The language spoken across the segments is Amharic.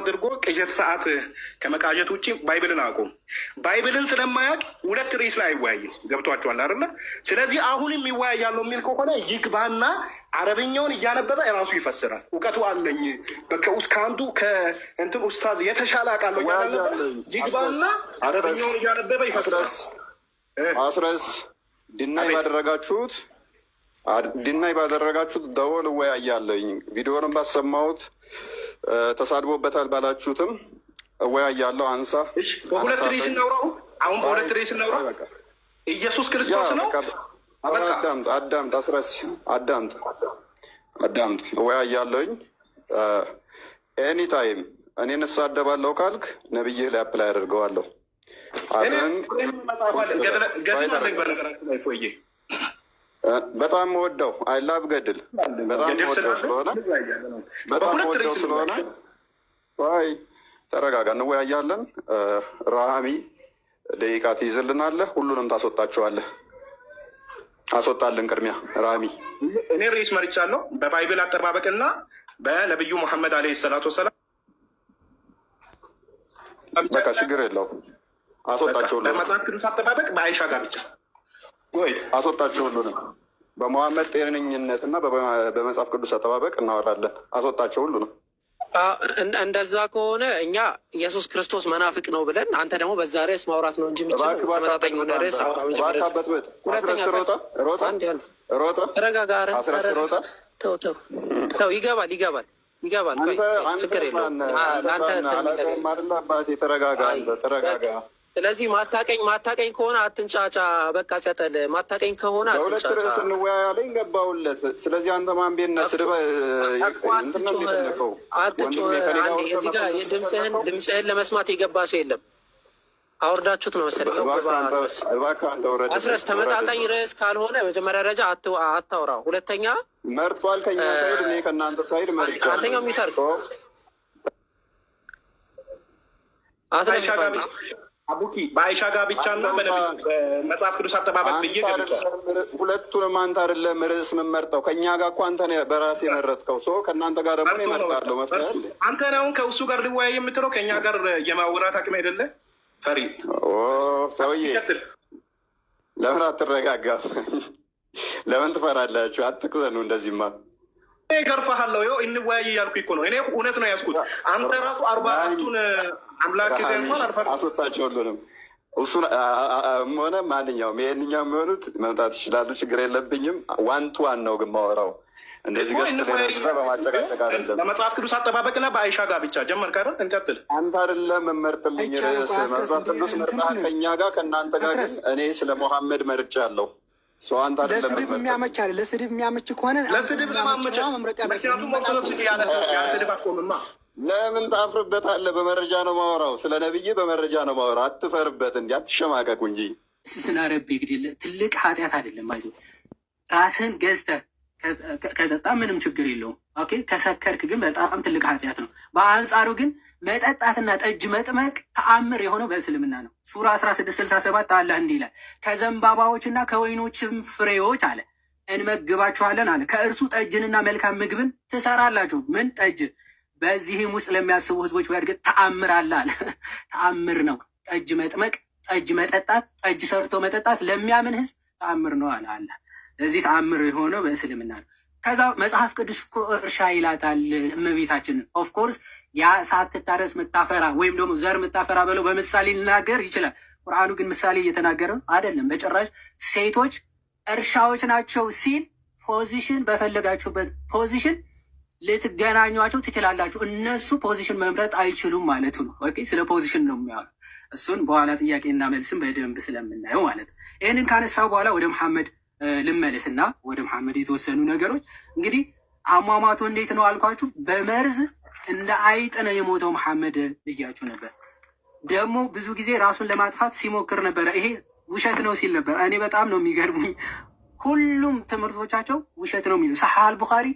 አድርጎ ቅዠት ሰዓት ከመቃዠት ውጭ ባይብልን አቁም። ባይብልን ስለማያውቅ ሁለት ርዕስ ላይ አይወያይም። ገብቷቸዋል አይደለ? ስለዚህ አሁንም ይወያያለው የሚል ከሆነ ይግባና አረብኛውን እያነበበ እራሱ ይፈስራል። እውቀቱ አለኝ ከአንዱ ከእንትን ኡስታዝ የተሻለ አውቃለሁ እያነበበ ይግባና አረብኛውን እያነበበ ይፈስራል። አስረስ ድናይ ባደረጋችሁት ደወል እወያያለኝ። ቪዲዮንም ባሰማሁት ተሳድቦበታል ባላችሁትም እወያያለሁ። አንሳ በሁለት ርዕስ እናውራው። አሁን በሁለት ርዕስ እናውራው። ኢየሱስ ክርስቶስ ነው። አዳምጥ አስረስ አዳምጥ። እወያያለኝ። ኤኒታይም እኔን እሳደባለሁ ካልክ ነብይህ ላይ አፕላይ አድርገዋለሁ። በጣም ወደው አይ ላቭ ገድል በጣም ወደው ስለሆነ ወይ ተረጋጋ፣ እንወያያለን። ራሃሚ ደቂቃ ትይዝልናለህ፣ ሁሉንም ታስወጣቸዋለህ። አስወጣልን ቅድሚያ ራሃሚ። እኔ ርዕስ መርጫለሁ በባይብል አጠባበቅና በነቢዩ መሐመድ አለይሂ ሰላቱ ወሰላም። በቃ ችግር የለውም። አስወጣቸው። በመጽሐፍ ቅዱስ አጠባበቅ በአይሻ ጋር ብቻ አስወጣቸው። ሁሉንም በመሐመድ ጤነኝነት እና በመጽሐፍ ቅዱስ አጠባበቅ እናወራለን። አስወጣቸው ሁሉንም። እንደዛ ከሆነ እኛ ኢየሱስ ክርስቶስ መናፍቅ ነው ብለን፣ አንተ ደግሞ በዛ ርዕስ ማውራት ነው እንጂ ተመጣጣኝ የሆነ ርዕስ ተረጋጋ። ስለዚህ ማታቀኝ ከሆነ አትንጫጫ። በቃ ጸጠል። ማታቀኝ ከሆነ በሁለት ርዕስ እንወያያለኝ ገባሁለት። ስለዚህ አንተ ማን ቤት ነህ? ስድበ እዚህ ጋር ድምፅህን ለመስማት የገባ ሰው የለም። አውርዳችሁት ነው መሰለኝ። አስረስ ተመጣጣኝ ርዕስ ካልሆነ መጀመሪያ ደረጃ አታውራ። ሁለተኛ መርጧል ከኛ ሳይድ፣ እኔ ከእናንተ ሳይድ መርጫ። አንተኛው የሚታርቅ አቡኪ በአይሻ ጋር ብቻ ነው በመጽሐፍ ቅዱስ አጠባበቅ ብዬ ሁለቱንም አንተ አይደለም ርዕስ የምመርጠው። ከእኛ ጋር እኮ አንተ በራሴ የመረጥከው ሰው ከእናንተ ጋር ደግሞ ይመርጣለሁ። መፍትሄ አለ። አንተ አሁን ከእሱ ጋር ልወያይ የምትለው ከእኛ ጋር የማውራት አቅም አይደለ? ፈሪ ሰውዬ ለምን አትረጋጋም? ለምን ትፈራላችሁ? አትክዘኑ። እንደዚህማ ገርፋሃለሁ። ይኸው እንወያይ እያልኩ እኮ ነው። እኔ እውነት ነው ያዝኩት። አንተ ራሱ 40ቱን አምላክ አስወጣቸው ሁሉንም። እሱን ሆነ ማንኛውም ይሄንኛው የሚሆኑት መምጣት ይችላሉ። ችግር የለብኝም። ዋን ቱ ዋን ነው ግን ማወራው እንደዚህ በማጨቃጨቅ አይደለም። በመጽሐፍ ቅዱስ አጠባበቅና በአይሻ ጋር ብቻ ጀመርክ አይደል? እንቀጥል። አንተ አይደለም መመርጥልኝ ርዕስ መጽሐፍ ቅዱስ መርጣ ከኛ ጋር ከእናንተ ጋር ግን እኔ ስለ መሐመድ መርጫ አለሁ። አንተ ለስድብ የሚያመች አለ። ለስድብ የሚያመች ከሆነ ለስድብ ለማመቻ ምክንያቱም ኦርቶዶክስ ያለ ስድብ አቆምማ። ለምን ታፍርበታለህ? በመረጃ ነው ማወራው። ስለ ነብይ በመረጃ ነው ማወራው። አትፈርበት እንዲ አትሸማቀቁ እንጂ ስናረብ ግድል ትልቅ ኃጢአት አይደለም። አይዞህ ራስህን ገዝተህ ከጠጣ ምንም ችግር የለውም። ኦኬ ከሰከርክ ግን በጣም ትልቅ ኃጢአት ነው። በአንጻሩ ግን መጠጣትና ጠጅ መጥመቅ ተአምር የሆነው በእስልምና ነው። ሱራ 1667 አላህ እንዲህ ይላል፣ ከዘንባባዎችና ከወይኖችም ፍሬዎች አለ እንመግባችኋለን አለ። ከእርሱ ጠጅንና መልካም ምግብን ትሰራላችሁ። ምን ጠጅ? በዚህም ውስጥ ለሚያስቡ ህዝቦች በእርግጥ ተአምር አለ አለ። ተአምር ነው ጠጅ መጥመቅ፣ ጠጅ መጠጣት፣ ጠጅ ሰርቶ መጠጣት ለሚያምን ህዝብ ተአምር ነው አለ አላህ። ለዚህ ተአምር የሆነው በእስልምና ነው። ከዛ መጽሐፍ ቅዱስ እኮ እርሻ ይላታል እመቤታችንን። ኦፍኮርስ ያ ሳትታረስ ምታፈራ ወይም ደግሞ ዘር ምታፈራ ብለው በምሳሌ ሊናገር ይችላል። ቁርአኑ ግን ምሳሌ እየተናገረ አይደለም በጭራሽ። ሴቶች እርሻዎች ናቸው ሲል ፖዚሽን፣ በፈለጋችሁበት ፖዚሽን ልትገናኟቸው ትችላላችሁ። እነሱ ፖዚሽን መምረጥ አይችሉም ማለቱ ነው። ኦኬ ስለ ፖዚሽን ነው የሚያወራው። እሱን በኋላ ጥያቄና መልስም በደንብ ስለምናየው ማለት ነው። ይህንን ካነሳው በኋላ ወደ መሐመድ ልመለስና ወደ መሐመድ የተወሰኑ ነገሮች እንግዲህ አሟሟቱ እንዴት ነው አልኳችሁ። በመርዝ እንደ አይጥ ነው የሞተው መሐመድ ብያችሁ ነበር። ደግሞ ብዙ ጊዜ ራሱን ለማጥፋት ሲሞክር ነበረ። ይሄ ውሸት ነው ሲል ነበር። እኔ በጣም ነው የሚገርሙኝ። ሁሉም ትምህርቶቻቸው ውሸት ነው የሚለው። ሰሒህ አልቡኻሪ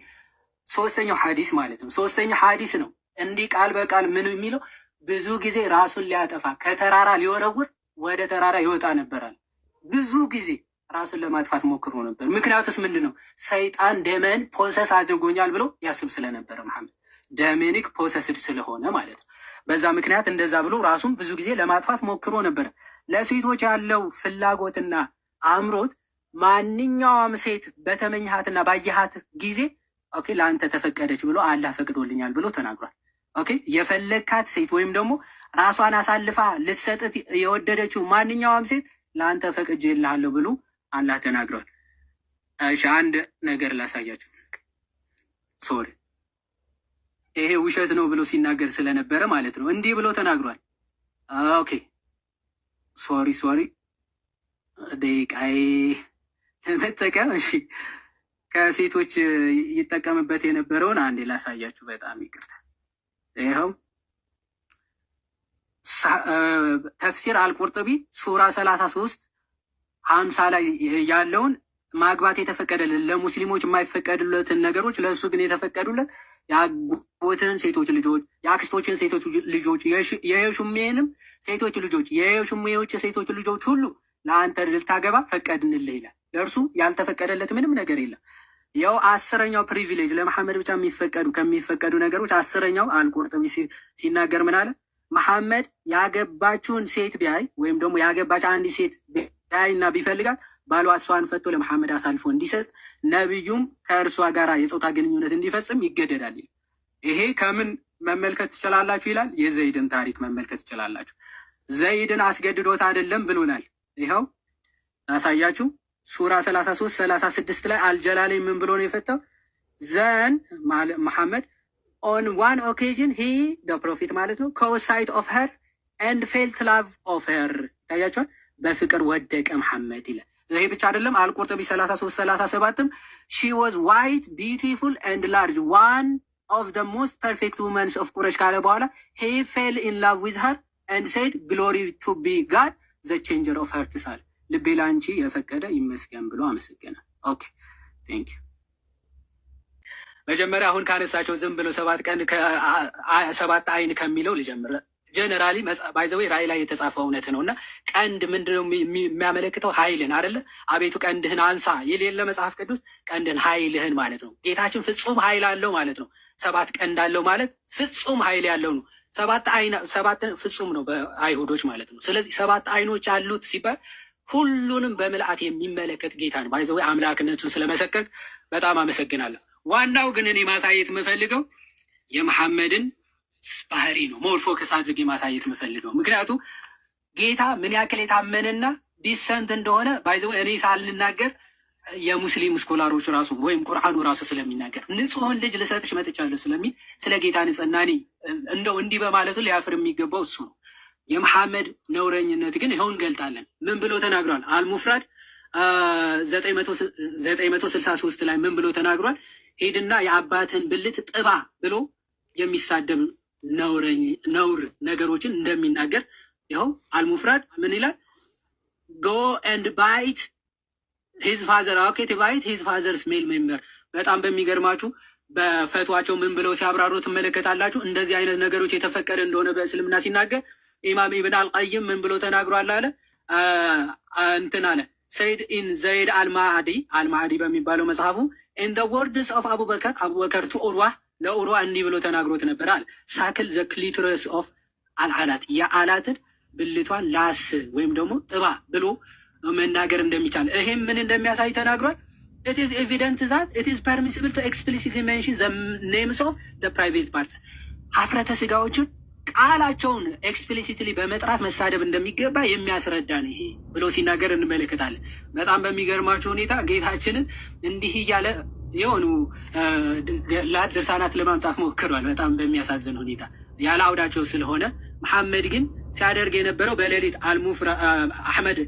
3ኛው ሐዲስ ማለት ነው። 3ኛ ሐዲስ ነው እንዲህ ቃል በቃል ምን የሚለው ብዙ ጊዜ ራሱን ሊያጠፋ ከተራራ ሊወረውር ወደ ተራራ ይወጣ ነበራል። ብዙ ጊዜ ራሱን ለማጥፋት ሞክሮ ነበር። ምክንያቱስ ምንድን ነው? ሰይጣን ደመን ፖሰስ አድርጎኛል ብሎ ያስብ ስለነበረ መሐመድ ዶሚኒክ ፖሰስድ ስለሆነ ማለት ነው። በዛ ምክንያት እንደዛ ብሎ ራሱን ብዙ ጊዜ ለማጥፋት ሞክሮ ነበረ። ለሴቶች ያለው ፍላጎትና አምሮት ማንኛውም ሴት በተመኝሃትና ባየሃት ጊዜ ኦኬ ለአንተ ተፈቀደች ብሎ አላህ ፈቅዶልኛል ብሎ ተናግሯል። ኦኬ የፈለግካት ሴት ወይም ደግሞ ራሷን አሳልፋ ልትሰጥት የወደደችው ማንኛውም ሴት ለአንተ ፈቅጄልሃለሁ ብሎ አላህ ተናግሯል። እሺ አንድ ነገር ላሳያችሁ። ሶሪ ይሄ ውሸት ነው ብሎ ሲናገር ስለነበረ ማለት ነው እንዲህ ብሎ ተናግሯል። ኦኬ ሶሪ ደቂቃዬ ለመጠቀም እሺ ከሴቶች ይጠቀምበት የነበረውን አንዴ ላሳያችሁ። በጣም ይቅርታ። ይኸው ተፍሲር አልቁርጥቢ ሱራ 33:50 ላይ ያለውን ማግባት የተፈቀደልን ለሙስሊሞች የማይፈቀዱለትን ነገሮች ለእሱ ግን የተፈቀዱለት የአጎትህን ሴቶች ልጆች፣ የአክስቶችን ሴቶች ልጆች፣ የሹሜንም ሴቶች ልጆች፣ የሹሜዎች ሴቶች ልጆች ሁሉ ለአንተ ልታገባ ፈቀድንልህ ይላል። ለእርሱ ያልተፈቀደለት ምንም ነገር የለም። ያው 10ኛው ፕሪቪሌጅ ለመሐመድ ብቻ ከሚፈቀዱ ነገሮች 10ኛው አልቁርጥቢ ሲናገር ምን አለ? መሐመድ ያገባችውን ሴት ቢያይ ወይም ደግሞ ያገባች አንድ ሴት ቢያይና ቢፈልጋት ባሏ እሷን ፈቶ ለመሐመድ አሳልፎ እንዲሰጥ ነቢዩም ከእርሷ ጋር የፆታ ግንኙነት እንዲፈጽም ይገደዳል። ይሄ ከምን መመልከት ትችላላችሁ ይላል? የዘይድን ታሪክ መመልከት ትችላላችሁ። ዘይድን አስገድዶት አይደለም ብሎናል። ይኸው ላሳያችሁ። ሱራ 33:36 ላይ አልጀላሌ ምን ብሎ ነው የፈታው? ዘን መሐመድ ኦን ዋን ኦኬዥን ሂ ፕሮፊት ማለት ነው ኮሳይት ኦፍ ሄር ኤንድ ፌልት ላቭ ኦፍ ሄር። ታያችኋል። በፍቅር ወደቀ መሐመድ ይላል። ይሄ ብቻ አይደለም። አልቁርጥቢ 33:37ም ሺ ዋዝ ዋይት ቢዩቲፉል ኤንድ ላርጅ ዋን ኦፍ ዘ ሞስት ፐርፌክት ውመንስ ኦፍ ቁረሽ ካለ በኋላ ሂ ፌል ኢን ላቭ ዊዝ ሄር ኤንድ ሴድ ግሎሪ ቱ ቢ ጋድ ዘ ቼንጀር ኦፍ ሄርትስ አለ። ልቤ ላንቺ የፈቀደ ይመስገን ብሎ አመሰገነ። ኦኬ ቴንክ ዩ። መጀመሪያ አሁን ካነሳቸው ዝም ብሎ 7 አይን ከሚለው ልጀምር። ጀነራሊ ባይዘዌ ራእይ ላይ የተጻፈው እውነት ነው እና ቀንድ ምንድነው የሚያመለክተው? ኃይልን አይደለ? አቤቱ ቀንድህን አንሳ የሌለ መጽሐፍ ቅዱስ ቀንድን ኃይልህን ማለት ነው። ጌታችን ፍጹም ኃይል አለው ማለት ነው። 7 ቀንድ አለው ማለት ፍጹም ኃይል ያለው ነው። 7 ፍጹም ነው በአይሁዶች ማለት ነው። ስለዚህ 7 አይኖች አሉት ሲባል ሁሉንም በምልአት የሚመለከት ጌታ ነው። ባይዘዌ አምላክነቱን ስለመሰከር በጣም አመሰግናለሁ። ዋናው ግን እኔ ማሳየት የምፈልገው የመሐመድን ባህሪ ነው። ሞር ፎከስ አድርጌ ማሳየት የምፈልገው ምክንያቱም ጌታ ምን ያክል የታመነና ዲሰንት እንደሆነ ባይዘው እኔ ሳልናገር የሙስሊም ስኮላሮች ራሱ ወይም ቁርአኑ ራሱ ስለሚናገር ንጹሕን ልጅ ልሰጥሽ መጥቻለሁ ስለሚል ስለ ጌታ ንጽሕና እኔ እንደው እንዲህ በማለቱ ሊያፍር የሚገባው እሱ ነው። የመሐመድ ነውረኝነት ግን ይኸው እንገልጣለን። ምን ብሎ ተናግሯል? አልሙፍራድ 963 ላይ ምን ብሎ ተናግሯል? ሄድና የአባትን ብልት ጥባ ብሎ የሚሳደብ ነውር ነገሮችን እንደሚናገር ይኸው አልሙፍራድ ምን ይላል? ጎ ኤንድ ባይት ሂዝ ፋዘር ኦኬ ባይት ሂዝ ፋዘርስ ሜል ሜምበር። በጣም በሚገርማችሁ በፈቷቸው ምን ብለው ሲያብራሩ ትመለከታላችሁ። እንደዚህ አይነት ነገሮች የተፈቀደ እንደሆነ በእስልምና ሲናገር ኢማም ኢብን አልቀይም ምን ብሎ ተናግሯል አለ እንትን አለ ሰይድ ኢን ዘይድ አልማዕዲ በሚባለው መጽሐፉ ኢን ዘ ወርድስ ኦፍ አቡበከር ቱ ኡርዋ ለኡርዋ እንዲህ ብሎ ተናግሮት ነበር አለ ሳክል ዘ ክሊቶረስ ኦፍ አልዓላት የአላትን ብልቷን ላስ ወይም ደግሞ ጥባ ብሎ መናገር እንደሚቻል ይሄም ምን እንደሚያሳይ ተናግሯል። it is evident that it is permissible to explicitly mention the names of the private parts ሀፍረተ ስጋዎችን ቃላቸውን ኤክስፕሊሲትሊ በመጥራት መሳደብ እንደሚገባ የሚያስረዳ ነው ይሄ ብሎ ሲናገር እንመለከታለን። በጣም በሚገርማቸው ሁኔታ ጌታችንን እንዲህ እያለ የሆኑ ድርሳናት ለማምጣት ሞክሯል። በጣም በሚያሳዝን ሁኔታ ያለ አውዳቸው ስለሆነ መሐመድ ግን ሲያደርግ የነበረው በሌሊት አሕመድ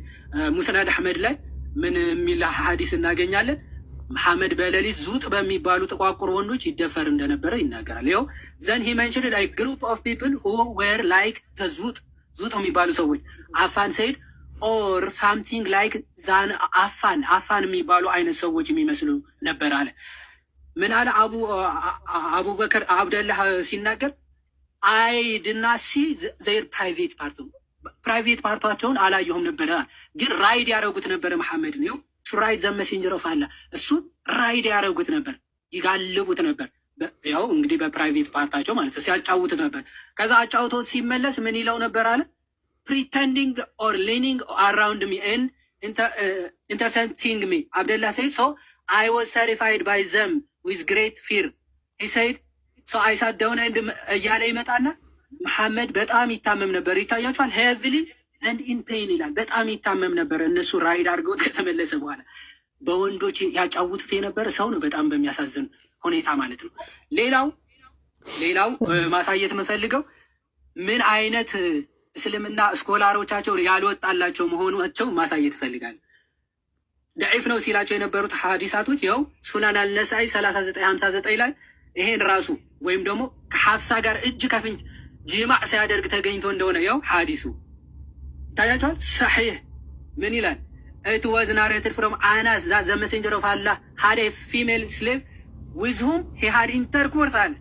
ሙስነድ አሕመድ ላይ ምን የሚል ሐዲስ እናገኛለን? መሐመድ በሌሊት ዙጥ በሚባሉ ጥቋቁር ወንዶች ይደፈር እንደነበረ ይናገራል። ይኸው ዘን ሂ መንሽንድ አይ ግሩፕ ኦፍ ፒፕል ሁ ዌር ላይክ ዙጥ የሚባሉ ሰዎች አፋን ሰይድ ኦር ሳምቲንግ ላይክ ዛን አፋን የሚባሉ አይነት ሰዎች የሚመስሉ ነበር አለ። ምን አለ አቡበከር አብደላህ ሲናገር አይ ድና ሲ ዘይር ፕራይቬት ፓርታቸውን አላየሁም ነበረ፣ ግን ራይድ ያደረጉት ነበረ መሐመድ ነው ቱ ራይድ ዘ መሴንጀር ኦፍ አላህ እሱ ራይድ ያደረጉት ነበር፣ ይጋልቡት ነበር። ያው እንግዲህ በፕራይቬት ፓርታቸው ማለት ነው ሲያጫውቱት ነበር። ከዛ አጫውቶት ሲመለስ ምን ይለው ነበር አለ pretending or leaning around me and intercepting me. Abdullah said, so I was terrified by them with great fear. He said, so I sat down and እያለ ይመጣና መሐመድ በጣም ይታመም ነበር። ይታያቸዋል heavily and in pain ይላል። በጣም ይታመም ነበር። እነሱ ራይድ አድርገው ከተመለሰ በኋላ በወንዶች ያጫውቱት የነበረ ሰው ነው። በጣም በሚያሳዝን ሁኔታ ማለት ነው። ሌላው ማሳየት የምፈልገው ምን አይነት እስልምና ስኮላሮቻቸው ያልወጣላቸው መሆናቸው ማሳየት ይፈልጋል። ደዒፍ ነው ሲላቸው የነበሩት ሐዲሳቶች ያው ሱናን አልነሳኢ 3959 ላይ ይሄን ራሱ ወይም ደግሞ ከሐፍሳ ጋር እጅ ከፍንጅ ጂማዕ ሲያደርግ ተገኝቶ እንደሆነ ያው ሐዲሱ ታያቸዋል። ሰሒህ ምን ይላል? it was narrated from Anas that the messenger of Allah had a female slave with whom he had intercourse አለ።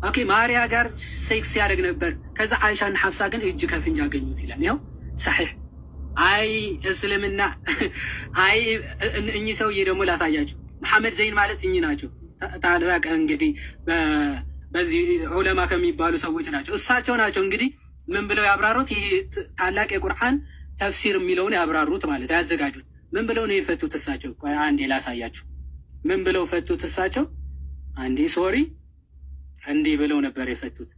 ኦኬ ማሪያ ጋር ሴክስ ያደርግ ነበር። ከዛ አይሻና ሐፍሳ ግን እጅ ከፍንጅ አገኙት ይላል። ያው ሰሒህ አይ እስልምና አይ እኚህ ሰውዬ ደግሞ ላሳያቸው። መሐመድ ዘይን ማለት እኚህ ናቸው። ታላቅ እንግዲህ በዚህ ዑለማ ከሚባሉ ሰዎች ናቸው። እሳቸው ናቸው እንግዲህ ምን ብለው ያብራሩት? ይሄ ታላቅ የቁርአን ተፍሲር የሚለውን ያብራሩት ማለት ያዘጋጁት። ምን ብለው ነው የፈቱት እሳቸው? ቆይ አንዴ ላሳያችሁ። ምን ብለው ፈቱት እሳቸው? አንዴ ሶሪ እንዲህ ብለው ነበር የፈቱት።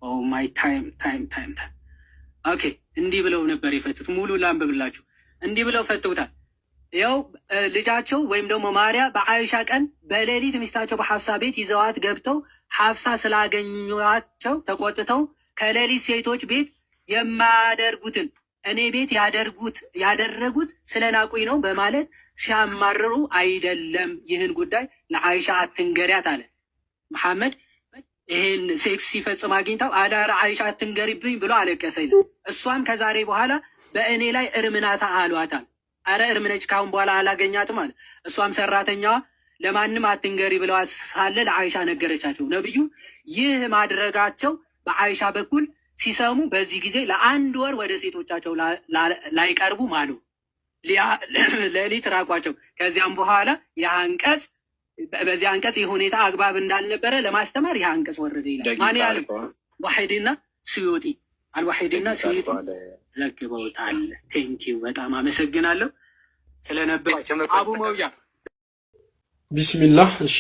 ኦ ማይ ታይም። ኦኬ እንዲህ ብለው ነበር የፈቱት። ሙሉ ላንብብላችሁ። እንዲህ ብለው ፈቱታል። ያው ልጃቸው ወይም ደግሞ ማርያ በአይሻ ቀን በሌሊት ሚስታቸው በሐፍሳ ቤት ይዘዋት ገብተው ሐፍሳ ስላገኟቸው ተቆጥተው ከሌሊት ሴቶች ቤት የማያደርጉትን እኔ ቤት ያደረጉት ስለናቁኝ ነው በማለት ሲያማርሩ አይደለም ይህን ጉዳይ ለአይሻ አትንገሪያት አለ መሐመድ። ይሄን ሴክስ ሲፈጽም አግኝታው አዳራ አይሻ አትንገሪብኝ ብሎ አለቀሰ ይላል። እሷም ከዛሬ በኋላ በእኔ ላይ እርምናታ አሏታል። አረ እርምነች ካሁን በኋላ አላገኛትም አለ። እሷም ሰራተኛዋ ለማንም አትንገሪ ብለው ሳለ ለአይሻ ነገረቻቸው። ነብዩ ይህ ማድረጋቸው በአይሻ በኩል ሲሰሙ በዚህ ጊዜ ለአንድ ወር ወደ ሴቶቻቸው ላይቀርቡ ማሉ። ሌሊት ራቋቸው። ከዚያም በኋላ የአንቀጽ በዚህ አንቀጽ የሁኔታ አግባብ እንዳልነበረ ለማስተማር ይህ አንቀጽ ወረደ ይላል። ማን ያለው? ዋሂድና ስዩጢ አልዋሂድና ስዩጢ ዘግበውታል። ቴንኪው በጣም አመሰግናለሁ ስለነበር አቡ መውያ ቢስሚላህ። እሺ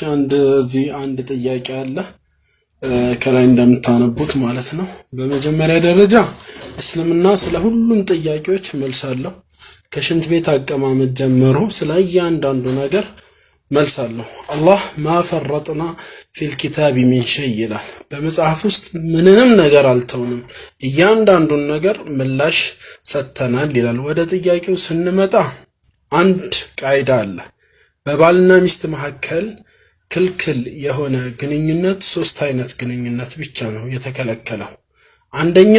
አንድ ጥያቄ አለ ከላይ እንደምታነቡት ማለት ነው። በመጀመሪያ ደረጃ እስልምና ስለ ሁሉም ጥያቄዎች መልስ አለው። ከሽንት ቤት አቀማመጥ ጀምሮ ስለ እያንዳንዱ ነገር መልስ አለው። አላህ ማፈረጥና ፊል ኪታቢ ሚን ሸይ ይላል። በመጽሐፍ ውስጥ ምንንም ነገር አልተውንም፣ እያንዳንዱን ነገር ምላሽ ሰጥተናል ይላል። ወደ ጥያቄው ስንመጣ አንድ ቃይዳ አለ። በባልና ሚስት መካከል ክልክል የሆነ ግንኙነት 3 አይነት ግንኙነት ብቻ ነው የተከለከለው። አንደኛ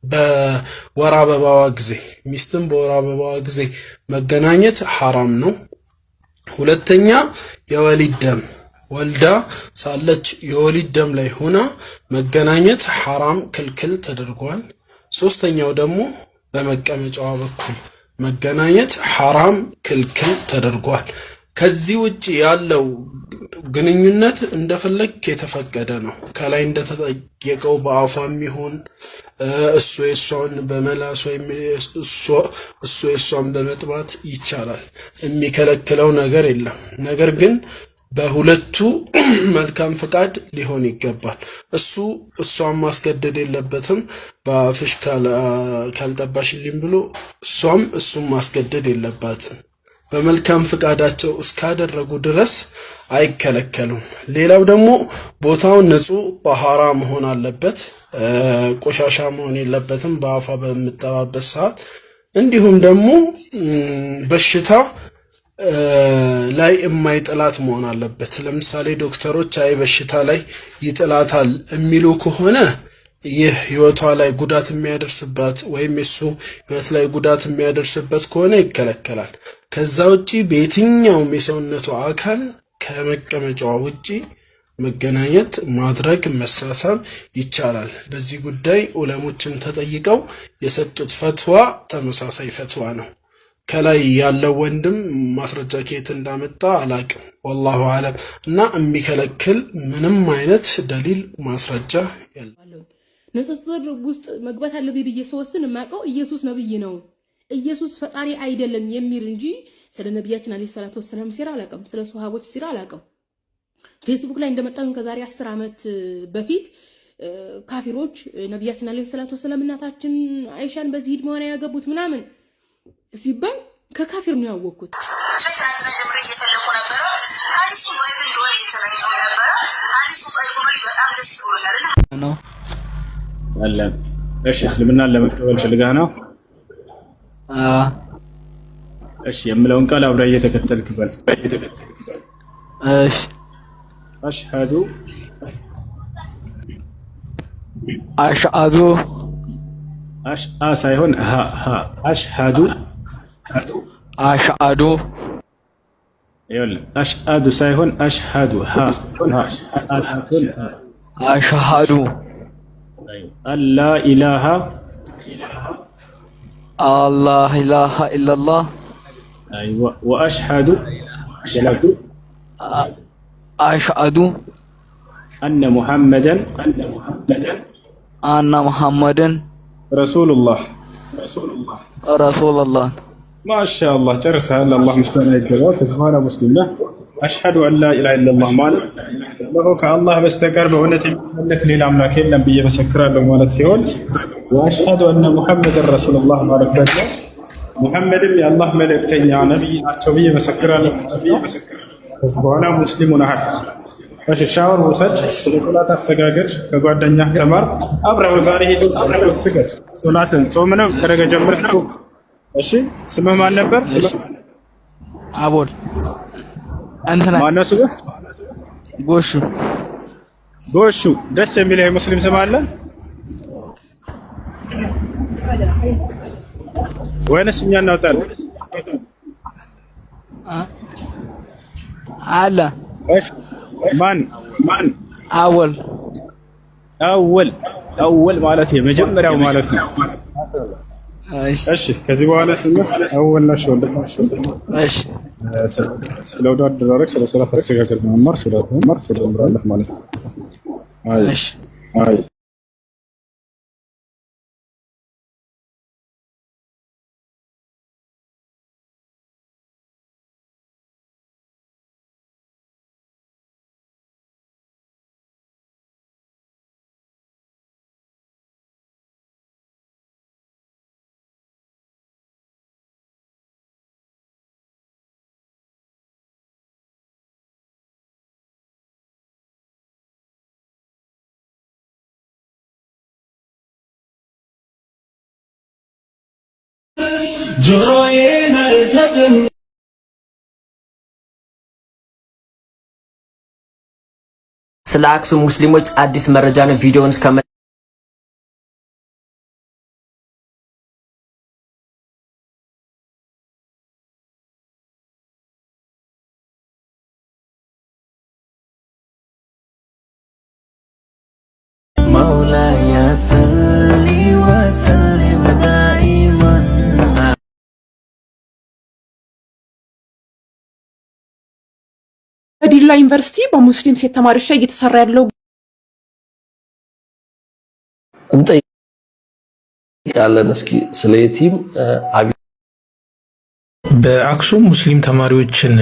በወር አበባዋ ጊዜ ሚስትም በወር አበባዋ ጊዜ መገናኘት ሐራም ነው። ሁለተኛ የወሊድ ደም ወልዳ ሳለች የወሊድ ደም ላይ ሆና መገናኘት ሐራም ክልክል ተደርጓል። ሶስተኛው ደግሞ በመቀመጫዋ በኩል መገናኘት ሐራም ክልክል ተደርጓል። ከዚህ ውጪ ያለው ግንኙነት እንደፈለግ የተፈቀደ ነው። ከላይ እንደተጠየቀው በአፏም ይሁን እሱ የሷን በመላስ ወይም እሱ የሷን በመጥባት ይቻላል። የሚከለክለው ነገር የለም። ነገር ግን በሁለቱ መልካም ፍቃድ ሊሆን ይገባል። እሷን ማስገደድ የለበትም። በአፍሽ ካልጠባሽልኝ ብሎ እሱም ማስገደድ የለባትም። በመልካም ፍቃዳቸው እስካደረጉ ድረስ አይከለከሉም። ሌላው ደግሞ ቦታው ንጹህ ጣሃራ መሆን አለበት። ቆሻሻ መሆን የለበትም በአፏ በምጠባበት ሰዓት። እንዲሁም ደግሞ በሽታ ላይ የማይጥላት መሆን አለበት። ለምሳሌ ዶክተሮች አይ በሽታ ላይ ይጥላታል የሚሉ ከሆነ ይህ ህይወቷ ላይ ጉዳት የሚያደርስባት ወይም እሱ ህይወት ላይ ጉዳት የሚያደርስበት ከሆነ ይከለከላል። ከዛ ውጪ በየትኛውም የሰውነቱ አካል ከመቀመጫዋ ውጪ መገናኘት ማድረግ መሳሳም ይቻላል። በዚህ ጉዳይ ዑለሞችን ተጠይቀው የሰጡት ፈትዋ ተመሳሳይ ፈትዋ ነው። ከላይ ያለው ወንድም ማስረጃ ከየት እንዳመጣ አላቅም፣ ወላሁ አለም። እና የሚከለክል ምንም አይነት ደሊል ማስረጃ የለም። ንጽጽር ውስጥ መግባት አለብኝ ብዬ ስወስን የማውቀው ኢየሱስ ነብይ ነው፣ ኢየሱስ ፈጣሪ አይደለም የሚል እንጂ ስለ ነቢያችን አለይሂ ሰላቱ ወሰለም ሲራ አላውቅም፣ ስለ ሱሐቦች ሲራ አላውቅም። ፌስቡክ ላይ እንደመጣሁ ከዛሬ 10 ዓመት በፊት ካፊሮች ነቢያችን አለይሂ ሰላቱ ወሰለም እናታችን አይሻን በዚህ ዕድሜዋ ነው ያገቡት ምናምን ሲባል ከካፊር ነው ያወቅኩት። አለም እሺ፣ እስልምናን ለመቀበል ፈልገህ ነው? እሺ፣ የምለውን ቃል አብረህ እየተከተልክ በል። እሺ፣ አሽሀዱ አሽሀዱ አሽአ ሳይሆን አሽሀዱ አሽሀዱ ይኸውልህ፣ አሽሀዱ ሳይሆን አሽሀዱ አሽሀዱ አላ ኢላሃ ኢለላህ ወአሽሀዱ አሽሀዱ አነ ሙሐመደን ረሱሉላህ። ማሻአላህ ጨርሰሃል። አላህ ምስጋና ይገባው። ከዚህ በኋላ ሙስሊም ነህ። አሽሀዱ አን ላ ኢላሃ ኢለላህ ማለት ከአላህ በስተቀር በእውነት የሚመለክ ሌላ አምላክ የለም ብዬ መሰክራለሁ ማለት ሲሆን፣ ወአሽሀዱ አነ ሙሐመደን ረሱሉላህ ማለት ደግሞ ሙሐመድም የአላህ መልእክተኛ ነቢይ ናቸው ብዬ መሰክራለሁ። ከዚህ በኋላ ሙስሊሙ ነህ። እሺ፣ ሻወር ውሰድ። ስለ ሶላት አሰጋገድ ከጓደኛህ ተማር። አብረው ዛሬ ሄደው ስገድ። ሶላትን ጾም ነው ከረገ ጀምር። እሺ፣ ስምህ ማን ነበር? አቦል እንትና ማነው ስምህ? ጎሹ። ጎሹ ደስ የሚል የሙስሊም ስም አለ ወይንስ እኛ እናውጣለን? አለ። እሺ፣ ማን አወል ማለት የመጀመሪያው ማለት ነው። እሺ፣ ከዚህ በኋላ ስምህ አወል ነው። እሺ፣ ስለ ወደ አደራረግ ስለ ሶላት አሰጋገድ መማር ትጀምራለህ ማለት ነው። እሺ፣ አይ ጆሮዬን አልሰጥም። ስለ አክሱም ሙስሊሞች አዲስ መረጃ ነው። ቪዲዮውን እስከ مولاي صل وسلم دائما በዲላ ዩኒቨርሲቲ በሙስሊም ሴት ተማሪዎች ላይ እየተሰራ ያለው እንጠይቃለን። እስኪ ስለ የቲም በአክሱም ሙስሊም ተማሪዎችን